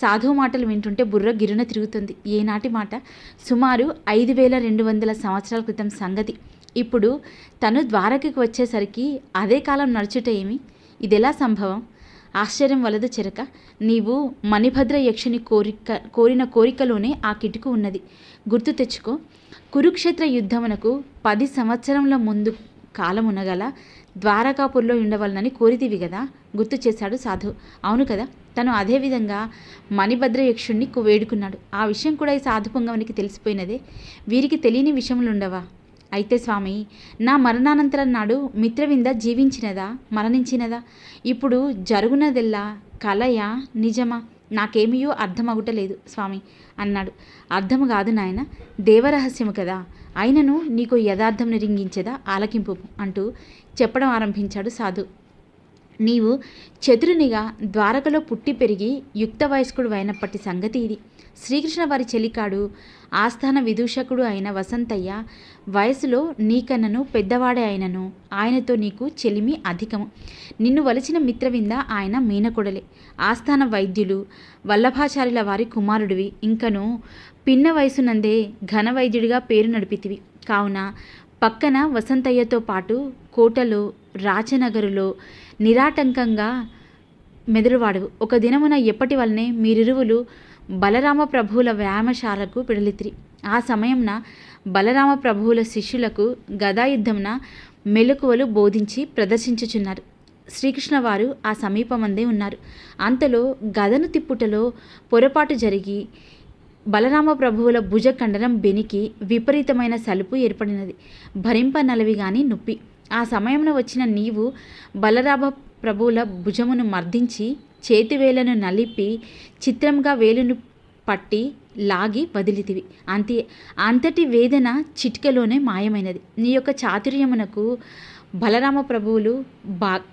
సాధు మాటలు వింటుంటే బుర్ర గిరున తిరుగుతుంది. ఏనాటి మాట? సుమారు 5200 సంవత్సరాల క్రితం సంగతి. ఇప్పుడు తను ద్వారకకి వచ్చేసరికి అదే కాలం నడుచుట ఏమి? ఇదెలా సంభవం? ఆశ్చర్యం వలదు చెరక. నీవు మణిభద్ర యక్షుని కోరిన కోరికలోనే ఆ కిటుకు ఉన్నది. గుర్తు తెచ్చుకో. కురుక్షేత్ర యుద్ధమునకు 10 సంవత్సరముల ముందు కాలమునగల ద్వారకాపూర్లో ఉండవలనని కోరితివి కదా, గుర్తు చేశాడు సాధు. అవును కదా. తను అదేవిధంగా మణిభద్ర యక్షుణ్ణి వేడుకున్నాడు. ఆ విషయం కూడా ఈ సాధుపుంగవునికి తెలిసిపోయినదే. వీరికి తెలియని విషయములుండవా? అయితే స్వామి, నా మరణానంతరం నాడు మిత్రవింద జీవించినదా మరణించినదా? ఇప్పుడు జరుగునదెల్లా కలయా నిజమా? నాకేమీయో అర్థమగుటలేదు స్వామి అన్నాడు. అర్థము కాదు నాయన, దేవరహస్యము కదా. అయినను నీకు యథార్థం నిరింగించేదా ఆలకింపు అంటూ చెప్పడం ఆరంభించాడు సాధు. నీవు చతురునిగా ద్వారకలో పుట్టి పెరిగి యుక్త వయస్కుడు అయినప్పటి సంగతి ఇది. శ్రీకృష్ణ వారి చెలికాడు ఆస్థాన విదూషకుడు అయిన వసంతయ్య వయసులో నీకన్నను పెద్దవాడే అయినను ఆయనతో నీకు చెలిమి అధికము. నిన్ను వలచిన మిత్రవింద ఆయన మీనకొడలే. ఆస్థాన వైద్యులు వల్లభాచార్యుల వారి కుమారుడివి. ఇంకను పిన్న వయసునందే ఘన వైద్యుడిగా పేరు నడిపితివి. కావున పక్కన వసంతయ్యతో పాటు కోటలో రాచనగరులో నిరాటంకంగా మెదురువాడువు. ఒక దినమున ఎప్పటి వల్లనే మీరిరువులు బలరామ ప్రభువుల వ్యాయామశాలకు పిడలితిరి. ఆ సమయంన బలరామ ప్రభువుల శిష్యులకు గదాయుద్ధమున మెలకువలు బోధించి ప్రదర్శించుచున్నారు. శ్రీకృష్ణ వారు ఆ సమీపమందే ఉన్నారు. అంతలో గదను తిప్పుటలో పొరపాటు జరిగి బలరామ ప్రభువుల భుజకండరం బెనికి విపరీతమైన సలుపు ఏర్పడినది. భరింపనలవి గాని నొప్పి. ఆ సమయంలో వచ్చిన నీవు బలరామ ప్రభువుల భుజమును మర్దించి చేతివేలను నలిపి చిత్రంగా వేలును పట్టి లాగి వదిలితివి. అంతటి వేదన చిటికలోనే మాయమైనది. నీ యొక్క చాతుర్యమునకు బలరామ ప్రభువులు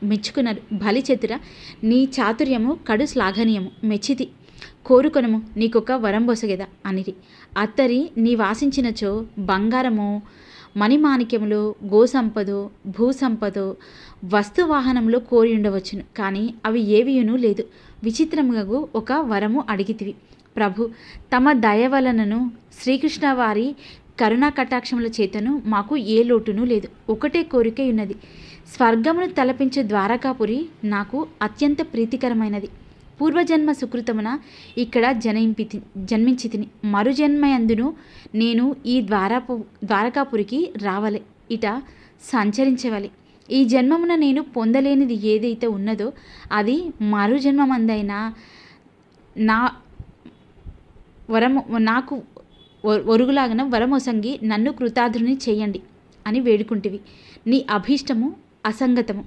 మెచ్చుకున్నారు. బలిచతుర, నీ చాతుర్యము కడు శ్లాఘనీయము, మెచ్చితి. కోరుకొనము, నీకొక వరం బొసగెద అనిరి. అత్తరి నీ వాసించినచో బంగారమో మణిమాణిక్యములో, గోసంపదో, భూసంపదో, వస్తువాహనంలో కోరి ఉండవచ్చును, కానీ అవి ఏవియునూ లేదు. విచిత్రముగగు ఒక వరము అడిగితివి ప్రభు. తమ దయ వలనను శ్రీకృష్ణ వారి కరుణా కటాక్షముల చేతను మాకు ఏ లోటునూ లేదు. ఒకటే కోరిక ఉన్నది. స్వర్గమును తలపించే ద్వారకాపురి నాకు అత్యంత ప్రీతికరమైనది. పూర్వజన్మ సుకృతమున ఇక్కడ జన్మించి తిని మరుజన్మయందును నేను ఈ ద్వారకాపురికి రావలే, ఇట సంచరించవలే. ఈ జన్మమున నేను పొందలేనిది ఏదైతే ఉన్నదో అది మరుజన్మమందైనా నా వరము నాకు ఒరుగులాగన వరమొసంగి నన్ను కృతార్థుని చేయండి అని వేడుకుంటివి. నీ అభీష్టము అసంగతము,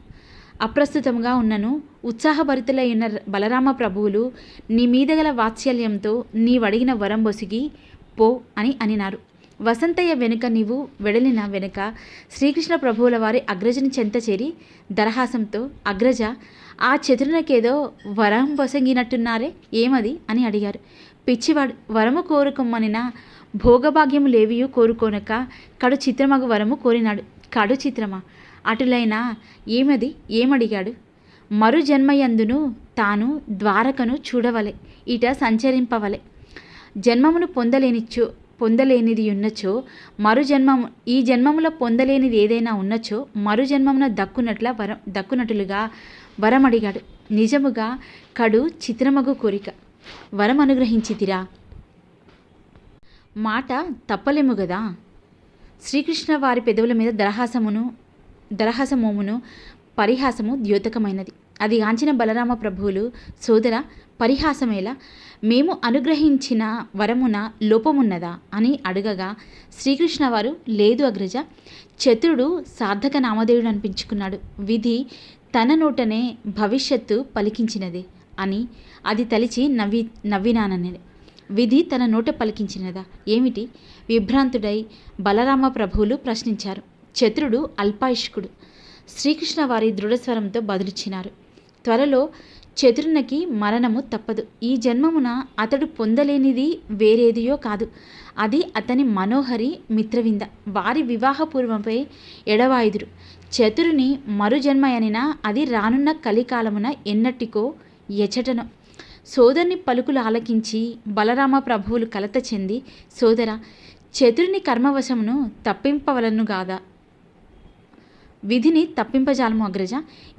అప్రస్తుతముగా ఉన్నను ఉత్సాహభరితులై ఉన్న బలరామ ప్రభువులు నీ మీద గల వాత్సల్యంతో నీవడిగిన వరం బొసిగి పో అని అనినారు. వసంతయ్య వెనుక నీవు వెడలిన వెనుక శ్రీకృష్ణ ప్రభువుల వారి అగ్రజని చెంత చేరి దరహాసంతో, అగ్రజ, ఆ చతురునకేదో వరం బొసంగినట్టున్నారే, ఏమది అని అడిగారు. పిచ్చివాడు, వరము కోరుకొమ్మనిన భోగభాగ్యము లేవియు కోరుకోనక కడు చిత్రమగు వరము కోరినాడు. కడు చిత్రమా? అటులైనా ఏమది? ఏమడిగాడు? మరు జన్మయందును తాను ద్వారకను చూడవలె, ఇట సంచరింపవలె. జన్మమును పొందలేనిది ఉన్నచో మరు జన్మము, ఈ జన్మములో పొందలేనిది ఏదైనా ఉన్నచో మరు జన్మమున దక్కునట్లుగా వరమడిగాడు. నిజముగా కడు చిత్రమగు కోరిక. వరం అనుగ్రహించితిరా, మాట తప్పలేము గదా. శ్రీకృష్ణ వారి పెదవుల మీద దరహాసమోమును పరిహాసము ద్యోతకమైనది. అది గాంచిన బలరామ ప్రభువులు, సోదర, పరిహాసమేలా? మేము అనుగ్రహించిన వరమున లోపమున్నదా అని అడగగా శ్రీకృష్ణ వారు, లేదు అగ్రజ, చతురుడు సార్థక నామధేయుడు అనిపించుకున్నాడు. విధి తన నోటనే భవిష్యత్తు పలికించినది అని అది తలిచి నవ్వినానని. విధి తన నోట పలికించినదా ఏమిటి? విభ్రాంతుడై బలరామ ప్రభువులు ప్రశ్నించారు. చతురుడు అల్పాయుష్కుడు. శ్రీకృష్ణ వారి దృఢస్వరంతో బదులిచ్చినారు. త్వరలో చతురునికి మరణము తప్పదు. ఈ జన్మమున అతడు పొందలేనిది వేరేదియో కాదు, అది అతని మనోహరి మిత్రవింద. వారి వివాహపూర్వపై ఎడవాయుదురు. చతురుని మరుజన్మయనినా అది రానున్న కలికాలమున ఎన్నటికో ఎచటనో. సోదరుని పలుకులు ఆలకించి బలరామ ప్రభువులు కలత చెంది, సోదర, చతురుని కర్మవశమును తప్పింపవలను గాదా? విధిని తప్పింపజాలము అగ్రజ.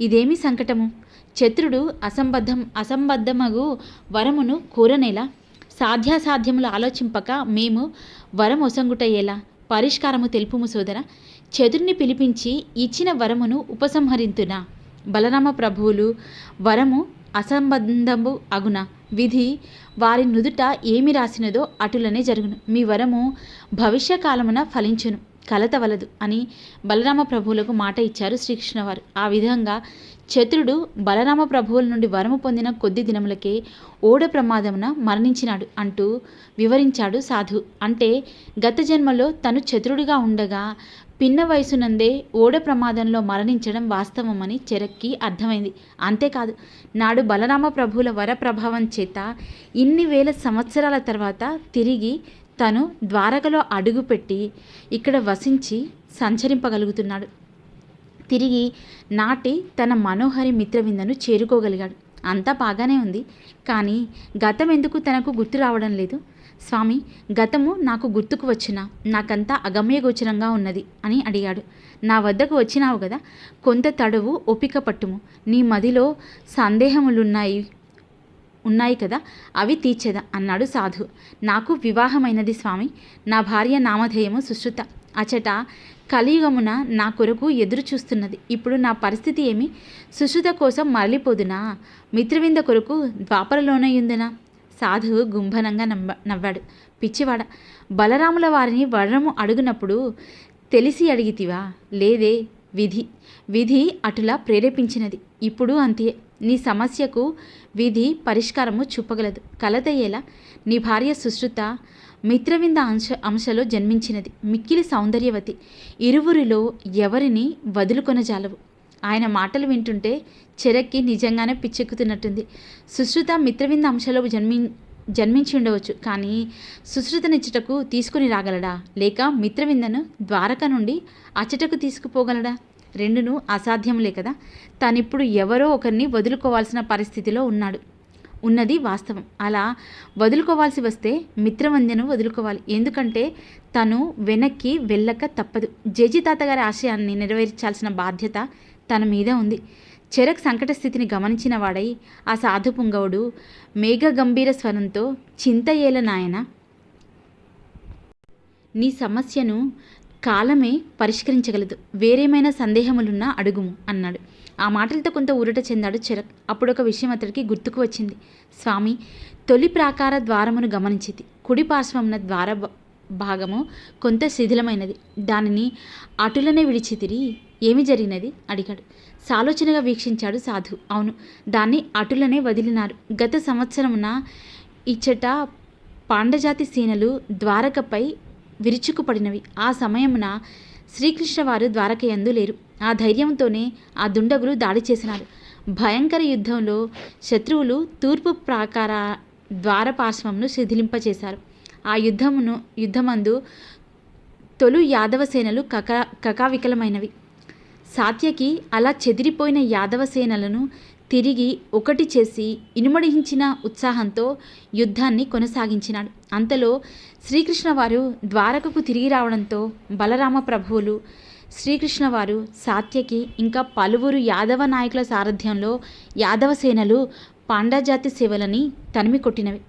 ఇదేమి సంకటము? చతురుడు అసంబద్ధమగు వరమును కోరనేలా? సాధ్యాసాధ్యములు ఆలోచింపక మేము వరం ఒసంగుటయ్యేలా? పరిష్కారము తెలుపుము సోదర. చతురుని పిలిపించి ఇచ్చిన వరమును ఉపసంహరింతునా? బలరామ ప్రభువులు, వరము అసంబద్ధము అగున. విధి వారి నుదుట ఏమి రాసినదో అటులనే జరుగును. మీ వరము భవిష్యకాలమున ఫలించును, కలత వలదు అని బలరామ ప్రభువులకు మాట ఇచ్చారు శ్రీకృష్ణవారు. ఆ విధంగా చతురుడు బలరామ ప్రభువుల నుండి వరము పొందిన కొద్ది దినములకే ఓడ ప్రమాదమున మరణించినాడు అంటూ వివరించాడు సాధు. అంటే గత జన్మలో తను చతురుడిగా ఉండగా పిన్న వయసునందే ఓడ ప్రమాదంలో మరణించడం వాస్తవమని చెరక్కి అర్థమైంది. అంతేకాదు, నాడు బలరామ ప్రభువుల వర ప్రభావం చేత ఇన్ని వేల సంవత్సరాల తర్వాత తిరిగి తను ద్వారకలో అడుగుపెట్టి ఇక్కడ వసించి సంచరింపగలుగుతున్నాడు. తిరిగి నాటి తన మనోహరి మిత్రవిందను చేరుకోగలిగాడు. అంతా బాగానే ఉంది, కానీ గతం ఎందుకు తనకు గుర్తు రావడం లేదు? స్వామి, గతము నాకు గుర్తుకు వచ్చినా నాకంతా అగమ్యగోచరంగా ఉన్నది అని అడిగాడు. నా వద్దకు వచ్చినావు కదా, కొంత తడువు ఓపిక పట్టుము. నీ మదిలో సందేహములున్నాయి కదా, అవి తీర్చెద అన్నాడు సాధు. నాకు వివాహమైనది స్వామి. నా భార్య నామధేయము సుశ్రుత. అచట కలియుగమున నా కొరకు ఎదురు చూస్తున్నది. ఇప్పుడు నా పరిస్థితి ఏమి? సుశ్రుత కోసం మరలిపోదునా? మిత్రవింద కొరకు ద్వాపరలోనయుందునా? సాధువు గుంభనంగా నవ్వాడు. పిచ్చివాడ, బలరాముల వారిని వరము అడుగునప్పుడు తెలిసి అడిగితివా? లేదే, విధి అటులా ప్రేరేపించినది. ఇప్పుడు అంతే. నీ సమస్యకు విధి పరిష్కారము చూపగలదు. కలతయ్యేలా. నీ భార్య సుశ్రుత మిత్రవింద అంశలో జన్మించినది. మిక్కిలి సౌందర్యవతి. ఇరువురిలో ఎవరిని వదులుకొనజాలవు. ఆయన మాటలు వింటుంటే చెరక్కి నిజంగానే పిచ్చెక్కుతున్నట్టుంది. సుశ్రుత మిత్రవింద అంశలో జన్మించి ఉండవచ్చు, కానీ సుశ్రుతనిచ్చుటకు తీసుకుని రాగలడా? లేక మిత్రవిందను ద్వారక నుండి అచ్చటకు తీసుకుపోగలడా? రెండును అసాధ్యములే కదా. తానిప్పుడు ఎవరో ఒకరిని వదులుకోవాల్సిన పరిస్థితిలో ఉన్నది వాస్తవం. అలా వదులుకోవాల్సి వస్తే మిత్రవంద్యను వదులుకోవాలి. ఎందుకంటే తను వెనక్కి వెళ్ళక తప్పదు. జేజీ తాతగారి ఆశయాన్ని నెరవేర్చాల్సిన బాధ్యత తన మీద ఉంది. చెరక్ సంకట స్థితిని గమనించిన వాడై ఆ సాధు పుంగవుడు మేఘ గంభీర స్వరంతో, చింత ఏల నాయన, నీ సమస్యను కాలమే పరిష్కరించగలదు. వేరేమైనా సందేహములున్నా అడుగుము అన్నాడు. ఆ మాటలతో కొంత ఊరట చెందాడు చెరక్. అప్పుడొక విషయం అతడికి గుర్తుకు వచ్చింది. స్వామి, తొలి ప్రాకార ద్వారమును గమనించింది. కుడి పార్శ్వమున ద్వార భాగము కొంత శిథిలమైనది. దానిని అటులనే విడిచితిరి. ఏమి జరిగినది అడిగాడు. సాలోచనగా వీక్షించాడు సాధు. అవును, దాన్ని అటులనే వదిలినారు. గత సంవత్సరమున ఇచ్చట పాండజాతి సేనలు ద్వారకపై విరుచుకుపడినవి. ఆ సమయమున శ్రీకృష్ణవారు ద్వారకయందు లేరు. ఆ ధైర్యంతోనే ఆ దుండగులు దాడి చేసినారు. భయంకర యుద్ధంలో శత్రువులు తూర్పు ప్రాకార ద్వారపార్శ్వమును శిథిలింపచేశారు. ఆ యుద్ధమందు తొలు యాదవ సేనలు కకావికలమైనవి. సాత్యకి అలా చెదిరిపోయిన యాదవ సేనలను తిరిగి ఒకటి చేసి ఇనుమడించిన ఉత్సాహంతో యుద్ధాన్ని కొనసాగించినాడు. అంతలో శ్రీకృష్ణవారు ద్వారకకు తిరిగి రావడంతో బలరామ ప్రభువులు, శ్రీకృష్ణవారు, సాత్యకి ఇంకా పలువురు యాదవ నాయకుల సారథ్యంలో యాదవ సేనలు పాండజాతి సేవలని తనిమి కొట్టినవి.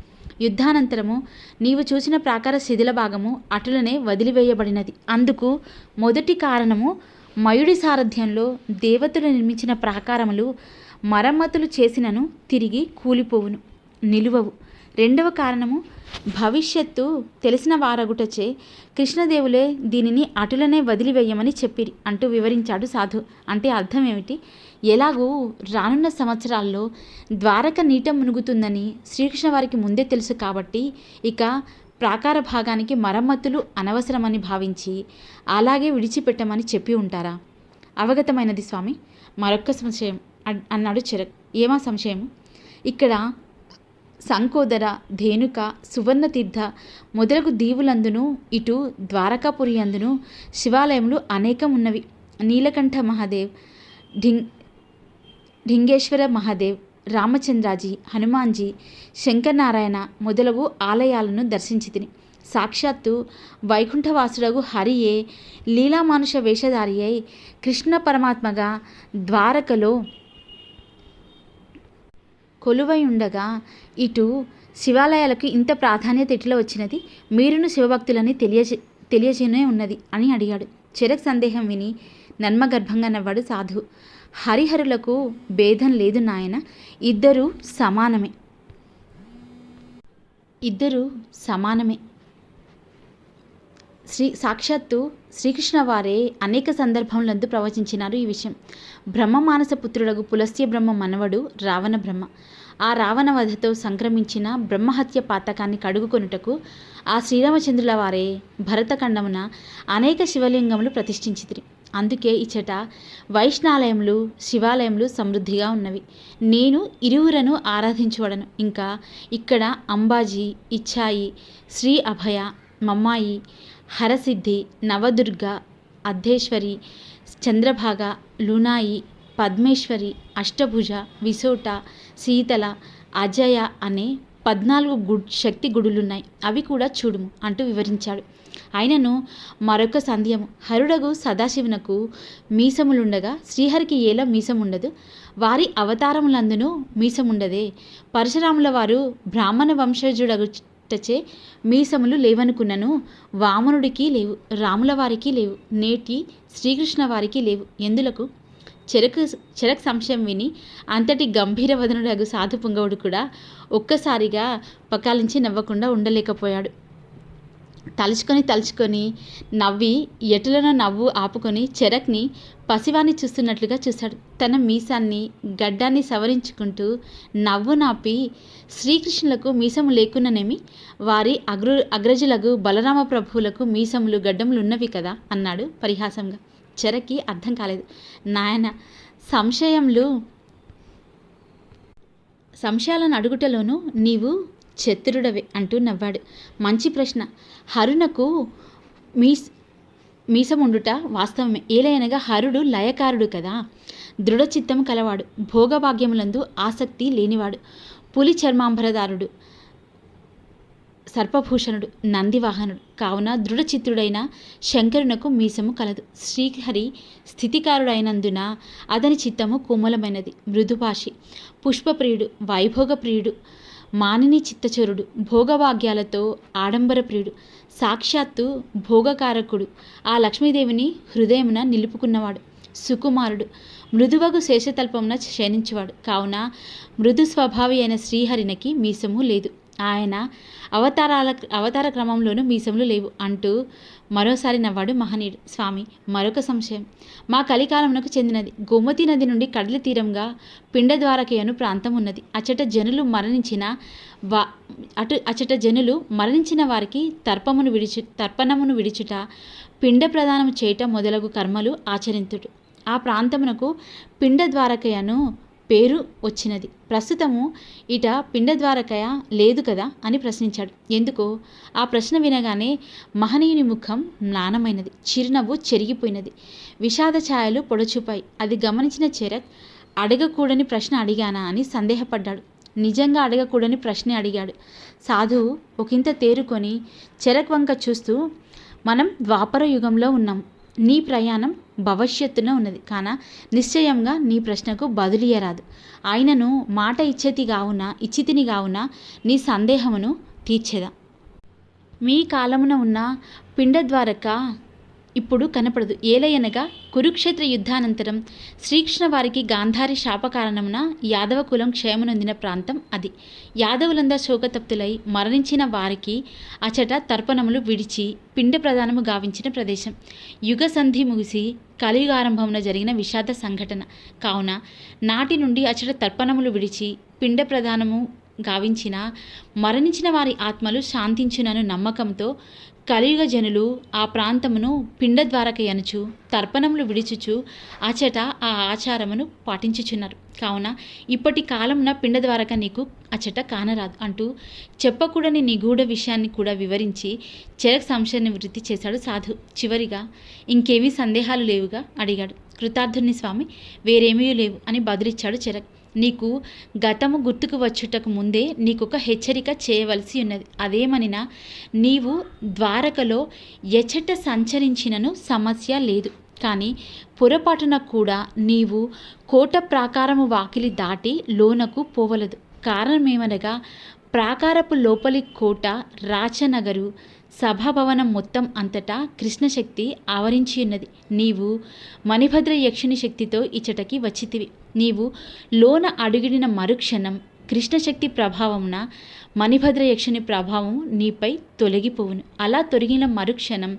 యుద్ధానంతరము నీవు చూసిన ప్రాకార శిథిల భాగము అటులనే వదిలివేయబడినది. అందుకు మొదటి కారణము, మయుడి సారథ్యంలో దేవతలు నిర్మించిన ప్రాకారములు మరమ్మతులు చేసినను తిరిగి కూలిపోవును, నిలువవు. రెండవ కారణము, భవిష్యత్తు తెలిసిన వారగుటచే కృష్ణదేవులే దీనిని అటులనే వదిలివేయమని చెప్పిరి అంటూ వివరించాడు సాధు. అంటే అర్థం ఏమిటి? ఎలాగూ రానున్న సంవత్సరాల్లో ద్వారక నీట మునుగుతుందని శ్రీకృష్ణ వారికి ముందే తెలుసు కాబట్టి ఇక ప్రాకార భాగానికి మరమ్మతులు అనవసరమని భావించి అలాగే విడిచిపెట్టమని చెప్పి ఉంటారా? అవగతమైనది స్వామి. మరొక్క సంశయం అన్నాడు చెరక్. ఏమా సంశయము? ఇక్కడ సంకోదర, ధేనుక, సువర్ణతీర్థ మొదలగు దీవులందును ఇటు ద్వారకాపురి అందును శివాలయములు అనేకం ఉన్నవి. నీలకంఠ మహాదేవ్, ఢింగేశ్వర మహాదేవ్, రామచంద్రాజీ, హనుమాన్జీ, శంకరనారాయణ మొదలగు ఆలయాలను దర్శించితిని. సాక్షాత్తు వైకుంఠవాసుడగు హరియే లీలామానుష వేషధారి అయి కృష్ణ పరమాత్మగా ద్వారకలో కొలువై ఉండగా ఇటు శివాలయాలకు ఇంత ప్రాధాన్యత ఎట్లా వచ్చినది? మీరును శివభక్తులని తెలియజేనే ఉన్నది అని అడిగాడు. చెరక్ సందేహం విని నర్మగర్భంగా నవ్వాడు సాధు. హరిహరులకు భేదం లేదు నాయన, ఇద్దరు సమానమే. సాక్షాత్తు శ్రీకృష్ణ వారే అనేక సందర్భములందు ప్రవచించినారు ఈ విషయం. బ్రహ్మ మానస పుత్రుడగు పులస్త్య బ్రహ్మ మనవడు రావణ బ్రహ్మ. ఆ రావణ వధతో సంక్రమించిన బ్రహ్మహత్య పాతకాన్ని కడుగుకొనుటకు ఆ శ్రీరామచంద్రుల వారే భరతఖండమున అనేక శివలింగములు ప్రతిష్ఠించితిరి. అందుకే ఇచ్చట వైష్ణాలయములు, శివాలయములు సమృద్ధిగా ఉన్నవి. నేను ఇరువురను ఆరాధించువడను. ఇంకా ఇక్కడ అంబాజీ, ఇచ్చాయి, శ్రీ అభయ, మమ్మాయి, హరసిద్ధి, నవదుర్గ, అర్ధేశ్వరి, చంద్రభాగ, లునాయి, పద్మేశ్వరి, అష్టభుజ, విసోట, శీతల, అజయ అనే 14 శక్తి గుడులున్నాయి. అవి కూడా చూడుము అంటూ వివరించాడు. ఆయనను మరొక సందేహము, హరుడగు సదాశివునకు మీసములుండగా శ్రీహరికి ఏలా మీసముండదు? వారి అవతారములందునూ మీసముండదే? పరశురాముల వారు బ్రాహ్మణ వంశజుడగుటచే మీసములు లేవనుకున్నను వామనుడికి లేవు, రాముల వారికి లేవు, నేటి శ్రీకృష్ణ వారికి లేవు. ఎందులకు? చెరక్ సంశయం విని అంతటి గంభీర వదనుడగు సాధు పుంగవుడు కూడా ఒక్కసారిగా పకాలించి నవ్వకుండా ఉండలేకపోయాడు. తలుచుకొని నవ్వి ఎటులనో నవ్వు ఆపుకొని చెరక్ని పసివాన్ని చూస్తున్నట్లుగా చూశాడు. తన మీసాన్ని గడ్డాన్ని సవరించుకుంటూ నవ్వు నాపి, శ్రీకృష్ణులకు మీసము లేకున్ననేమి, వారి అగ్రజులకు బలరామ ప్రభువులకు మీసములు గడ్డములు ఉన్నవి కదా అన్నాడు పరిహాసంగా. చెరక్కి అర్థం కాలేదు. నాయన, సంశయాలను అడుగుటలోనూ నీవు చతురుడవే అంటూ నవ్వాడు. మంచి ప్రశ్న. హరునకు మీసముండుట వాస్తవమే. ఏలయనగా హరుడు లయకారుడు కదా. దృఢచిత్తం కలవాడు, భోగభాగ్యములందు ఆసక్తి లేనివాడు, పులి చర్మాంబరదారుడు, సర్పభూషణుడు, నందివాహనుడు కావున దృఢచిత్తుడైన శంకరునకు మీసము కలదు. శ్రీహరి స్థితికారుడైనందున అతని చిత్తము కోమలమైనది, మృదుభాషి, పుష్పప్రియుడు, వైభోగప్రియుడు, మానిని చిత్తచరుడు, భోగభాగ్యాలతో ఆడంబరప్రియుడు, సాక్షాత్తు భోగకారకుడు, ఆ లక్ష్మీదేవిని హృదయమున నిలుపుకున్నవాడు, సుకుమారుడు, మృదువగు శేషతల్పమున శయనించువాడు కావున మృదు స్వభావి అయిన శ్రీహరికి మీసము లేదు. ఆయన అవతార క్రమంలోనూ మీసములు లేవు అంటూ మరోసారి నవ్వాడు మహనీయుడు. స్వామి, మరొక సంశయం మా కలికాలమునకు చెందినది. గోమతి నది నుండి కడలి తీరంగా పిండద్వారకి అను ప్రాంతం ఉన్నది. అచట జనులు మరణించిన వారికి తర్పణమును విడిచుట, పిండ ప్రదానము చేయట మొదలగు కర్మలు ఆచరింతుడు. ఆ ప్రాంతమునకు పిండద్వారకయను పేరు వచ్చినది. ప్రస్తుతము ఇట పిండద్వారకయ లేదు కదా అని ప్రశ్నించాడు. ఎందుకో ఆ ప్రశ్న వినగానే మహనీయుని ముఖం మ్లానమైనది, చిరునవ్వు చెరిగిపోయినది, విషాద ఛాయలు పొడచూపాయి. అది గమనించిన చరక్ అడగకూడని ప్రశ్న అడిగానా అని సందేహపడ్డాడు. నిజంగా అడగకూడని ప్రశ్న అడిగాడు. సాధువు ఒకంత తేరుకొని చరక్ వంక చూస్తూ, మనం ద్వాపర యుగంలో ఉన్నాం. నీ ప్రయాణం భవిష్యత్తున ఉన్నది కాన నిశ్చయంగా నీ ప్రశ్నకు బదులియరాదు. ఆయనను మాట ఇచ్చితిని గావున నీ సందేహమును తీర్చేదా. మీ కాలమున ఉన్న పిండద్వారక ఇప్పుడు కనపడదు. ఏలయనగా కురుక్షేత్ర యుద్ధానంతరం శ్రీకృష్ణ వారికి గాంధారి శాప కారణమున యాదవ కులం క్షయమునొందిన ప్రాంతం అది. యాదవులందరూ శోకతప్తులై మరణించిన వారికి అచట తర్పణములు విడిచి పిండ ప్రదానము గావించిన ప్రదేశం. యుగ సంధి ముగిసి కలియుగారంభమున జరిగిన విషాద సంఘటన కావున నాటి నుండి అచట తర్పణములు విడిచి పిండ ప్రదానము గావించిన మరణించిన వారి ఆత్మలు శాంతించునను నమ్మకంతో కలియుగ జనులు ఆ ప్రాంతమును పిండద్వారకయనుచు తర్పణములు విడిచుచు అచట ఆ ఆచారమును పాటించుచున్నారు. కావున ఇప్పటి కాలమున పిండద్వారక నీకు అచట కానరాదు అంటూ చెప్పకూడని నిగూఢ విషయాన్ని కూడా వివరించి చరక్ సంశయ నివృత్తి చేశాడు సాధు. చివరిగా, ఇంకేమీ సందేహాలు లేవుగా అడిగాడు. కృతార్థుని స్వామి, వేరేమీ లేవు అని బదులిచ్చాడు చరక్. నీకు గతము గుర్తుకు వచ్చుటకు ముందే నీకొక హెచ్చరిక చేయవలసి ఉన్నది. అదేమనినా, నీవు ద్వారకలో ఎచట సంచరించినను సమస్య లేదు. కానీ పొరపాటున కూడా నీవు కోట ప్రాకారము వాకిలి దాటి లోనకు పోవలదు. కారణమేమనగా, ప్రాకారపు లోపలి కోట, రాచనగరు, సభాభవనం మొత్తం అంతటా కృష్ణశక్తి ఆవరించి ఉన్నది. నీవు మణిభద్ర యక్షుని శక్తితో ఇచ్చటకి వచ్చితివి. నీవు లోన అడుగిడిన మరుక్షణం కృష్ణశక్తి ప్రభావమున మణిభద్ర యక్షుని ప్రభావం నీపై తొలగిపోవును. అలా తొలగిన మరుక్షణం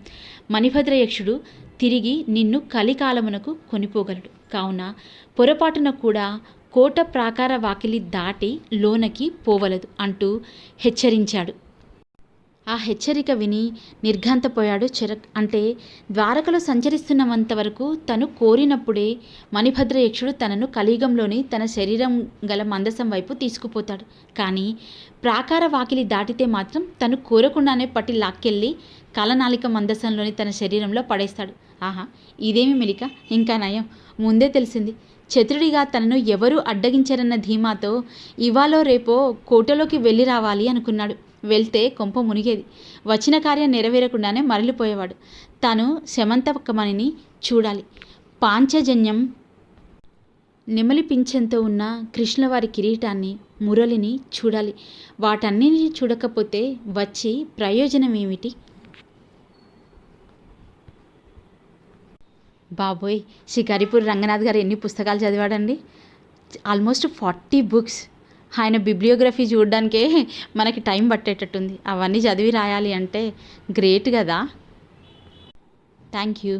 మణిభద్రయక్షుడు తిరిగి నిన్ను కలికాలమునకు కొనిపోగలడు. కావున పొరపాటున కూడా కోట ప్రాకార వాకిలి దాటి లోనకి పోవలదు అంటూ హెచ్చరించాడు. ఆ హెచ్చరిక విని నిర్ఘాంతపోయాడు చరక్. అంటే ద్వారకలో సంచరిస్తున్నంత వరకు తను కోరినప్పుడే మణిభద్రయక్షుడు తనను కలియుగంలోని తన శరీరం గల మందసం వైపు తీసుకుపోతాడు. కానీ ప్రాకార వాకిలి దాటితే మాత్రం తను కోరకుండానే పట్టి లాక్కెళ్ళి కలనాలిక మందసంలోని తన శరీరంలో పడేస్తాడు. ఆహా, ఇదేమి మెలిక! ఇంకా నయం, ముందే తెలిసింది. చతురుడిగా తనను ఎవరూ అడ్డగించరన్న ధీమాతో ఇవాళో రేపో కోటలోకి వెళ్ళి రావాలి అనుకున్నాడు. వెళ్తే కొంప మునిగేది. వచ్చిన కార్యం నెరవేరకుండానే మరలిపోయేవాడు. తాను శమంతకమణిని చూడాలి, పాంచజన్యం నెమలి పింఛంతో ఉన్న కృష్ణవారి కిరీటాన్ని, మురళిని చూడాలి. వాటన్నిటిని చూడకపోతే వచ్చి ప్రయోజనం ఏమిటి? బాబోయ్, షికారిపూర్ రంగనాథ్ గారు ఎన్ని పుస్తకాలు చదివాడండి? Almost 40 books. ఆయన బిబ్లియోగ్రఫీ చూడడానికే మనకి టైం పట్టేటట్టుంది. అవన్నీ చదివి రాయాలి అంటే గ్రేట్ కదా. Thank you.